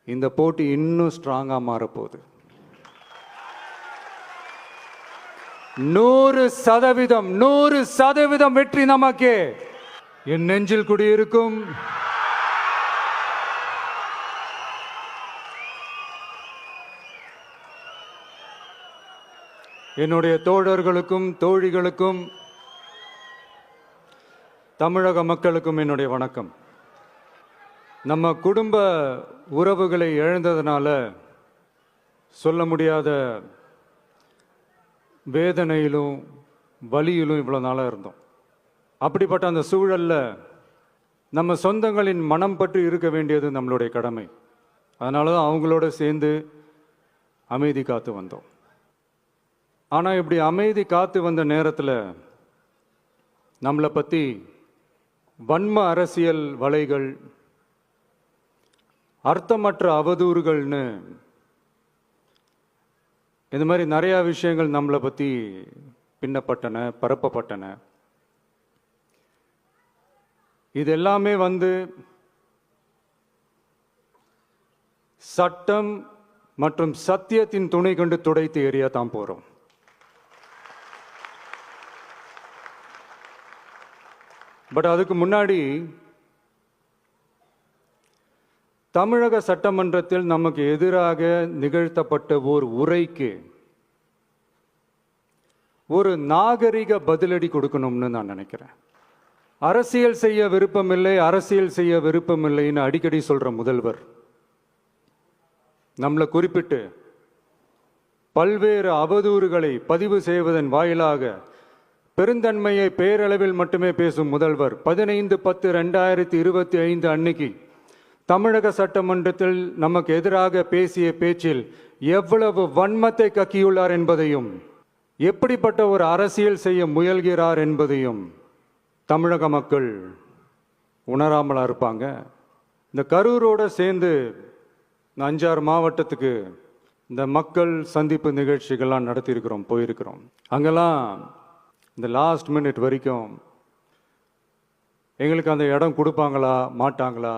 இந்த போட்டி இன்னும் ஸ்ட்ராங்கா மாறப்போகுது. 100% வெற்றி நமக்கே. என் நெஞ்சில் குடியிருக்கும் என்னுடைய தோழர்களுக்கும் தோழிகளுக்கும் தமிழக மக்களுக்கும் என்னுடைய வணக்கம். நம்ம குடும்ப உறவுகளை இழந்ததுனால சொல்ல முடியாத வேதனையிலும் வலியிலும் இவ்வளோ நாளாக இருந்தோம். அப்படிப்பட்ட அந்த சூழலில் நம்ம சொந்தங்களின் மனம் பற்றி இருக்க வேண்டியது நம்மளுடைய கடமை. அதனால தான் அவங்களோட சேர்ந்து அமைதி காத்து வந்தோம். ஆனால் இப்படி அமைதி காத்து வந்த நேரத்தில் நம்மளை பற்றி வன்ம அரசியல் வலைகள், அர்த்தமற்ற அவதூறுகள்னு இந்த மாதிரி நிறையா விஷயங்கள் நம்மளை பற்றி பின்னப்பட்டன, பரப்பப்பட்டன. இது எல்லாமே சட்டம் மற்றும் சத்தியத்தின் துணை கொண்டு துடைத்து எறிய தான் போகிறோம். பட் அதுக்கு முன்னாடி தமிழக சட்டமன்றத்தில் நமக்கு எதிராக நிகழ்த்தப்பட்ட ஓர் உரைக்கு ஒரு நாகரிக பதிலடி கொடுக்கணும்னு நான் நினைக்கிறேன். அரசியல் செய்ய விருப்பமில்லை, அரசியல் செய்ய விருப்பமில்லைன்னு அடிக்கடி சொல்ற முதல்வர் நம்மளை குறிப்பிட்டு பல்வேறு அவதூறுகளை பதிவு செய்வதன் வாயிலாக பெருந்தன்மையை பேரளவில் மட்டுமே பேசும் முதல்வர் 15/10/2025 அன்னைக்கு தமிழக சட்டமன்றத்தில் நமக்கு எதிராக பேசிய பேச்சில் எவ்வளவு வன்மத்தை கக்கியுள்ளார் என்பதையும், எப்படிப்பட்ட ஒரு அரசியல் செய்ய முயல்கிறார் என்பதையும் தமிழக மக்கள் உணராமலா இருப்பாங்க. இந்த கரூரோட சேர்ந்து இந்த 5-6 மாவட்டத்துக்கு இந்த மக்கள் சந்திப்பு நிகழ்ச்சிகள்லாம் நடத்தியிருக்கிறோம், போயிருக்கிறோம். அங்கெல்லாம் இந்த லாஸ்ட் மினிட் வரைக்கும் எங்களுக்கு அந்த இடம் கொடுப்பாங்களா மாட்டாங்களா,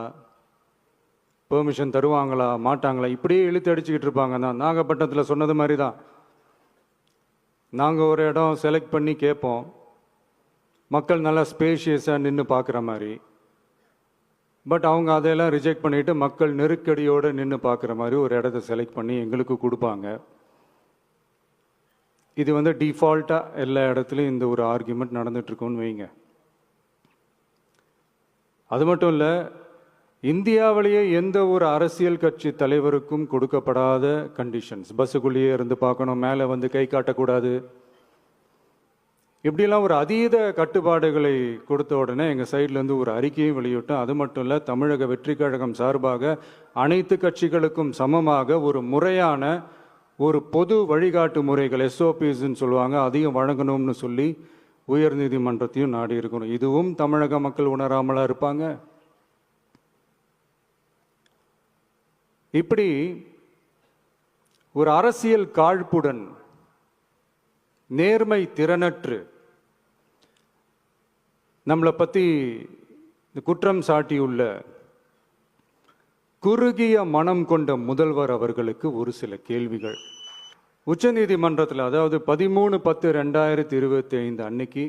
பெர்மிஷன் தருவாங்களா மாட்டாங்களா, இப்படியே இழுத்து அடிச்சுக்கிட்டு இருப்பாங்க. தான் நாகப்பட்டினத்தில் சொன்னது மாதிரி தான். நாங்கள் ஒரு இடம் செலக்ட் பண்ணி கேட்போம், மக்கள் நல்லா ஸ்பேஷியஸாக நின்று பார்க்குற மாதிரி. பட் அவங்க அதையெல்லாம் ரிஜெக்ட் பண்ணிவிட்டு மக்கள் நெருக்கடியோடு நின்று பார்க்குற மாதிரி ஒரு இடத்த செலக்ட் பண்ணி எங்களுக்கு கொடுப்பாங்க. இது டிஃபால்ட்டாக எல்லா இடத்துலையும் இந்த ஒரு ஆர்கியூமெண்ட் நடந்துட்டுருக்குன்னு வைங்க. அது மட்டும் இல்லை, இந்தியாவிலேயே எந்த ஒரு அரசியல் கட்சி தலைவருக்கும் கொடுக்கப்படாத கண்டிஷன்ஸ். பஸ்ஸுக்குள்ளேயே இருந்து பார்க்கணும், மேலே கை காட்டக்கூடாது, இப்படிலாம் ஒரு அதீத கட்டுப்பாடுகளை கொடுத்த உடனே எங்கள் சைட்லேருந்து ஒரு அறிக்கையும் வெளியிட்டோம். அது மட்டும் இல்லை, தமிழக வெற்றி கழகம் சார்பாக அனைத்து கட்சிகளுக்கும் சமமாக ஒரு முறையான ஒரு பொது வழிகாட்டு முறைகள், SOPஸ்ன்னு சொல்லுவாங்க, அதையும் வழங்கணும்னு சொல்லி உயர்நீதிமன்றத்தையும் நாடி இருக்கணும். இதுவும் தமிழக மக்கள் உணராமலா இருப்பாங்க? இப்படி ஒரு அரசியல் காழ்ப்புடன், நேர்மை திறனற்று நம்மளை பற்றி குற்றம் சாட்டியுள்ள குறுகிய மனம் கொண்ட முதல்வர் அவர்களுக்கு ஒரு சில கேள்விகள். உச்சநீதிமன்றத்தில், அதாவது 13/10/2025 அன்னைக்கு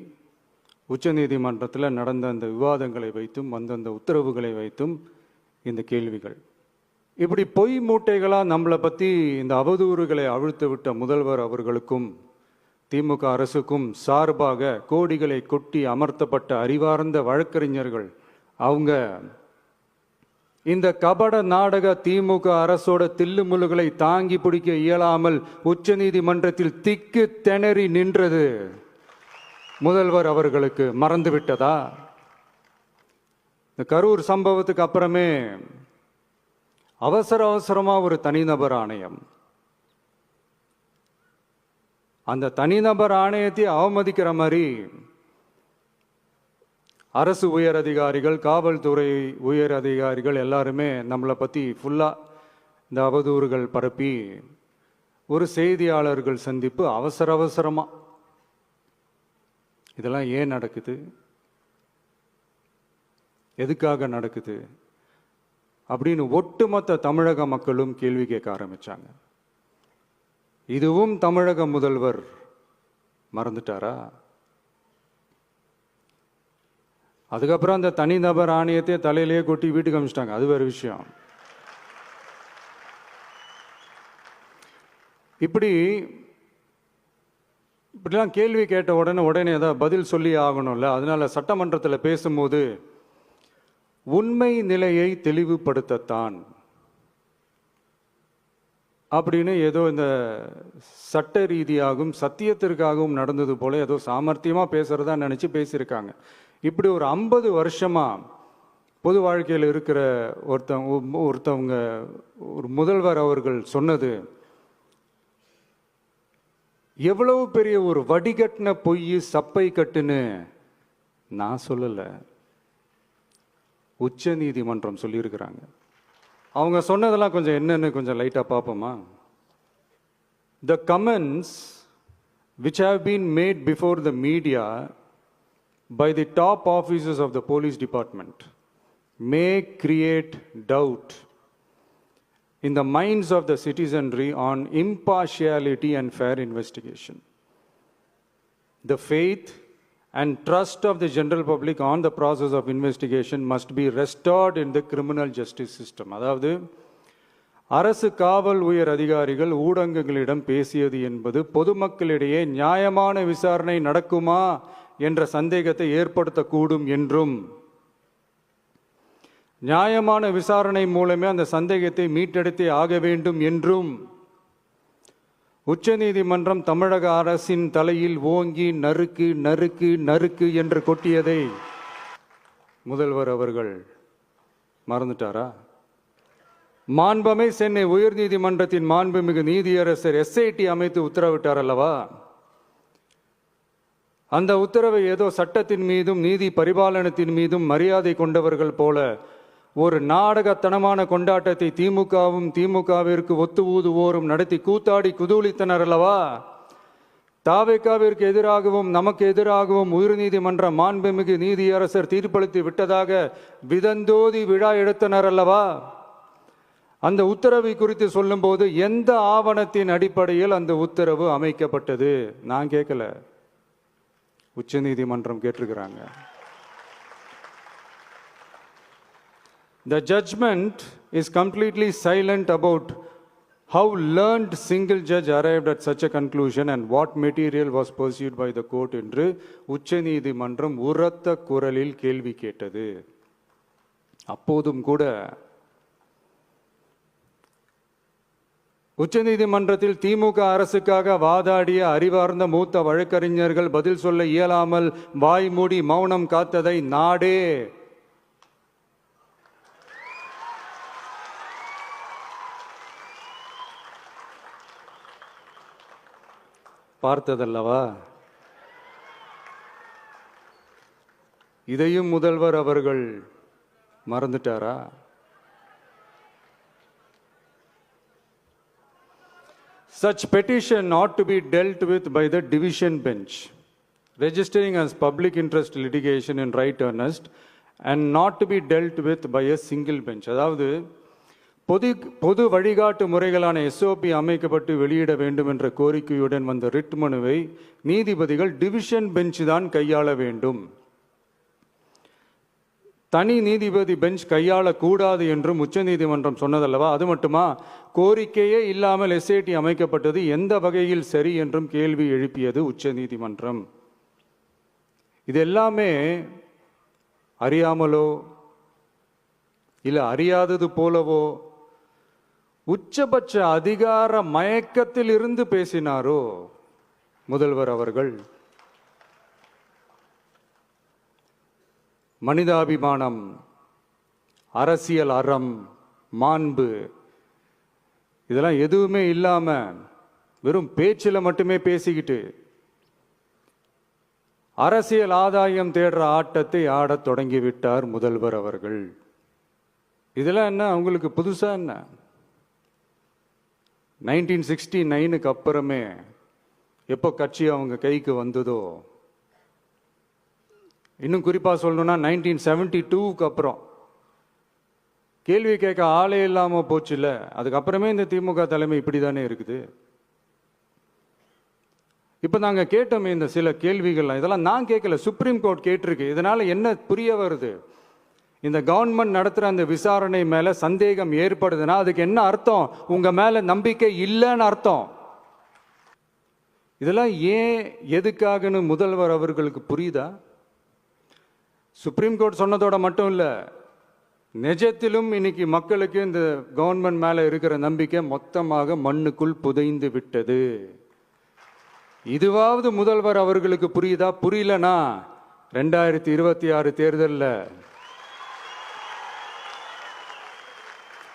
உச்சநீதிமன்றத்தில் நடந்த அந்த விவாதங்களை வைத்தும் அந்தந்த உத்தரவுகளை வைத்தும் இந்த கேள்விகள். இப்படி பொய் மூட்டைகளாக நம்மளை பற்றி இந்த அவதூறுகளை அவிழ்த்து விட்ட முதல்வர் அவர்களுக்கும் திமுக அரசுக்கும் சார்பாக கோடிகளை கொட்டி அமர்த்தப்பட்ட அறிவார்ந்த வழக்கறிஞர்கள் அவங்க இந்த கபட நாடக திமுக அரசோட தில்லுமுல்லுகளை தாங்கி பிடிக்க இயலாமல் உச்சநீதிமன்றத்தில் திக்கு திணறி நின்றது முதல்வர் அவர்களுக்கு மறந்துவிட்டதா? இந்த கரூர் சம்பவத்துக்கு அப்புறமே அவசரமாக ஒரு தனிநபர் ஆணையம், அந்த தனிநபர் ஆணையத்தை அவமதிக்கிற மாதிரி அரசு உயர் அதிகாரிகள், காவல்துறை உயர் அதிகாரிகள் எல்லாருமே நம்மளை பற்றி ஃபுல்லாக இந்த அவதூறுகள் பரப்பி ஒரு செய்தியாளர்கள் சந்திப்பு அவசரமாக. இதெல்லாம் ஏன் நடக்குது? எதுக்காக நடக்குது? அப்படின்னு ஒட்டுமொத்த தமிழக மக்களும் கேள்வி கேட்க ஆரம்பிச்சாங்க. இதுவும் தமிழக முதல்வர் மறந்துட்டாரா? அதுக்கப்புறம் அந்த தனிநபர் ஆணையத்தை தலையிலேயே கொட்டி வீட்டுக்கு அனுப்பிச்சிட்டாங்க. அது வேறு விஷயம். இப்படிலாம் கேள்வி கேட்ட உடனே ஏதாவது பதில் சொல்லி ஆகணும்ல. அதனால சட்டமன்றத்தில் பேசும்போது உண்மை நிலையை தெளிவுபடுத்தத்தான் அப்படின்னு ஏதோ இந்த சட்ட ரீதியாகவும் சத்தியத்திற்காகவும் நடந்தது போல ஏதோ சாமர்த்தியமாக பேசுறதா நினச்சி பேசியிருக்காங்க. இப்படி ஒரு 50 வருஷமா பொது வாழ்க்கையில் இருக்கிற ஒருத்தவங்க ஒரு முதல்வர் அவர்கள் சொன்னது எவ்வளவு பெரிய ஒரு வடிகட்டின பொய் சப்பை கட்டுன்னு நான் சொல்லலை, உச்ச நீதிமன்றம் சொல்லியிருக்கிறாங்க. அவங்க சொன்னதெல்லாம் கொஞ்சம் என்னன்னு கொஞ்சம் லைட்டாக பார்ப்போமா? The comments which have been made before the media by the top officers of the police department may create doubt in the minds of the citizenry on impartiality and fair investigation. The faith and trust of the general public on the process of investigation must be restored in the criminal justice system. அதாவது அரசு காவல் உயர் அதிகாரிகள் ஊடகங்களிடம் பேசியது என்பது பொதுமக்களிடையே நியாயமான விசாரணை நடக்குமா என்ற சந்தேகத்தை ஏற்படுத்தக்கூடும் என்றும், நியாயமான விசாரணை மூலமே அந்த சந்தேகத்தை மீட்டெடுத்தே ஆக வேண்டும் என்றும் உச்சநீதிமன்றம் தமிழக அரசின் தலையில் ஓங்கி நறுக்கு நறுக்கு நறுக்கு என்று கொட்டியதை முதல்வர் அவர்கள் மறந்துட்டாரா? மாண்புமை சென்னை உயர்நீதிமன்றத்தின் மாண்புமிகு நீதியரசர் SIT அமைத்து உத்தரவிட்டார் அல்லவா? அந்த உத்தரவை ஏதோ சட்டத்தின் மீதும் நீதி பரிபாலனத்தின் மீதும் மரியாதை கொண்டவர்கள் போல ஒரு நாடகத்தனமான கொண்டாட்டத்தை திமுகவிற்கு ஒத்து ஊதுவோரும் நடத்தி கூத்தாடி குதூளித்தனர் அல்லவா? தாவேகாவிற்கு எதிராகவும் நமக்கு எதிராகவும் உயர்நீதிமன்ற மாண்புமிகு நீதியரசர் தீர்ப்பளித்து விட்டதாக விதந்தோதி விழா எடுத்தனர் அல்லவா? அந்த உத்தரவை குறித்து சொல்லும்போது எந்த ஆவணத்தின் அடிப்படையில் அந்த உத்தரவு அமைக்கப்பட்டது? நான் கேட்கல, உச்சநீதிமன்றம் கேட்டிருக்கிறாங்க. The judgment is completely silent about how learned single judge arrived at such a conclusion and what material was pursued by the court என்று உச்சநீதிமன்றம் உரத்த குரலில் கேள்வி கேட்டது. அப்போதும் கூட உச்சநீதிமன்றத்தில் திமுக அரசுக்காக வாதாடிய அறிவார்ந்த மூத்த வழக்கறிஞர்கள் பதில் சொல்ல இயலாமல் வாய் மூடி மௌனம் காத்ததை நாடே பார்த்ததல்லவா? இதையும் முதல்வர் அவர்கள் மறந்துட்டாரா? Such petition ought to be dealt with by the division bench, registering as public interest litigation in right earnest and not to be dealt with by a single bench. அதாவது பொது வழிகாட்டு முறைகளான SOP அமைக்கப்பட்டு வெளியிட வேண்டும் என்ற கோரிக்கையுடன் வந்த ரிட் மனுவை நீதிபதிகள் டிவிஷன் பெஞ்ச் தான் கையாள வேண்டும், தனி நீதிபதி பெஞ்ச் கையாளக்கூடாது என்றும் உச்சநீதிமன்றம் சொன்னதல்லவா? அது மட்டுமா, கோரிக்கையே இல்லாமல் SIT அமைக்கப்பட்டது எந்த வகையில் சரி என்றும் கேள்வி எழுப்பியது உச்சநீதிமன்றம். இது எல்லாமே அறியாமலோ இல்லை அறியாதது போலவோ உச்சபட்ச அதிகார மயக்கத்தில் இருந்து பேசினாரோ முதல்வர் அவர்கள்? மனிதாபிமானம், அரசியல் அறம், மாண்பு இதெல்லாம் எதுவுமே இல்லாம வெறும் பேச்சில் மட்டுமே பேசிக்கிட்டு அரசியல் ஆதாயம் தேடுற ஆட்டத்தை ஆடத் தொடங்கிவிட்டார் முதல்வர் அவர்கள். இதெல்லாம் என்ன அவங்களுக்கு புதுசா? என்ன 1969க்கு அப்புறமே எப்போ கட்சி அவங்க கைக்கு வந்ததோ, இன்னும் குறிப்பாக சொல்லணும்னா 1972க்கு அப்புறம் கேள்வி கேட்க ஆளே இல்லாமல் போச்சுல்ல. அதுக்கப்புறமே இந்த திமுக தலைமை இப்படி தானே இருக்குது. இப்போ நாங்கள் கேட்டோமே இந்த சில கேள்விகள்லாம், இதெல்லாம் நான் கேட்கல, சுப்ரீம் கோர்ட் கேட்டிருக்கு. இதனால என்ன புரிய வருது? இந்த கவர்மெண்ட் நடத்துகிற அந்த விசாரணை மேலே சந்தேகம் ஏற்படுதுன்னா அதுக்கு என்ன அர்த்தம்? உங்கள் மேலே நம்பிக்கை இல்லைன்னு அர்த்தம். இதெல்லாம் ஏன் எதுக்காகன்னு முதல்வர் அவர்களுக்கு புரியுதா? சுப்ரீம் கோர்ட் சொன்னதோட மட்டும் இல்லை, நிஜத்திலும் இன்னைக்கு மக்களுக்கு இந்த கவர்மெண்ட் மேலே இருக்கிற நம்பிக்கை மொத்தமாக மண்ணுக்குள் புதைந்து விட்டது. இதுவாவது முதல்வர் அவர்களுக்கு புரியுதா? புரியலனா 2026 தேர்தலில்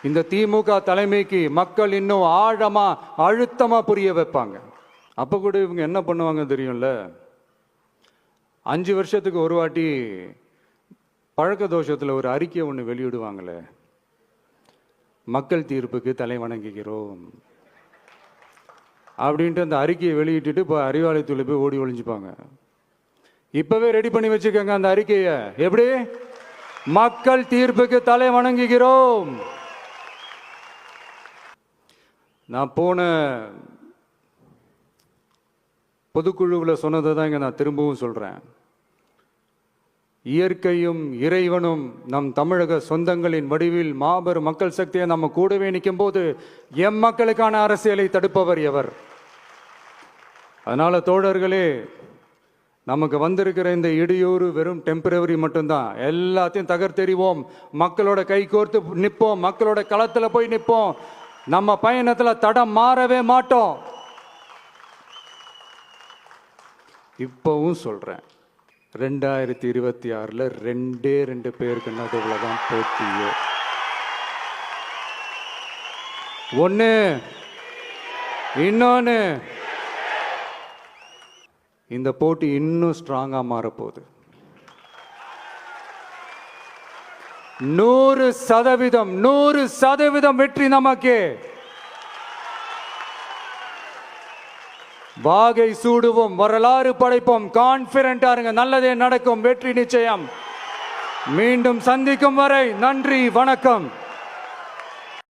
இந்த திமுக தலைமைக்கு மக்கள் இன்னும் ஆழமா அழுத்தமா புரிய வைப்பாங்க. அப்ப கூட இவங்க என்ன பண்ணுவாங்க தெரியும்ல, 5 வருஷத்துக்கு ஒரு வாட்டி பழக்க தோஷத்தில் ஒரு அறிக்கை ஒன்று வெளியிடுவாங்களே, மக்கள் தீர்ப்புக்கு தலை வணங்குகிறோம் அப்படின்ட்டு அந்த அறிக்கையை வெளியிட்டுட்டு இப்போ அறிவாலயத்தில் போய் ஓடி ஒளிஞ்சுப்பாங்க. இப்பவே ரெடி பண்ணி வச்சுக்கோங்க அந்த அறிக்கையை. எப்படி? மக்கள் தீர்ப்புக்கு தலை வணங்குகிறோம். நான் போன பொதுக்குழுவில் சொன்னதை தான் இங்கே நான் திரும்பவும் சொல்கிறேன். இயற்கையும் இறைவனும் நம் தமிழக சொந்தங்களின் வடிவில் மாபெரும் மக்கள் சக்தியை நம்ம கூடவே நிற்கும் போது எம் மக்களுக்கான அரசியலை தடுப்பவர் எவர்? அதனால தோழர்களே, நமக்கு வந்திருக்கிற இந்த இடையூறு வெறும் டெம்பரவரி மட்டும்தான். எல்லாத்தையும் தகர்த்தெறிவோம், மக்களோட கை கோர்த்து நிற்போம், மக்களோட களத்தில் போய் நிற்போம். நம்ம பயணத்தில் தடம் மாறவே மாட்டோம். இப்பவும் சொல்றேன், 2026 2 பேருக்கு நடுவில் தான் போட்டியே. ஒன்று, இன்னொன்று, இந்த போட்டி இன்னும் ஸ்ட்ராங்கா மாறப்போகுது. 100% வெற்றி நமக்கு. வாகை சூடுவோம், வரலாறு படைப்போம், கான்பிடண்டா இருங்க, நல்லதே நடக்கும், வெற்றி நிச்சயம். மீண்டும் சந்திக்கும் வரை நன்றி, வணக்கம்.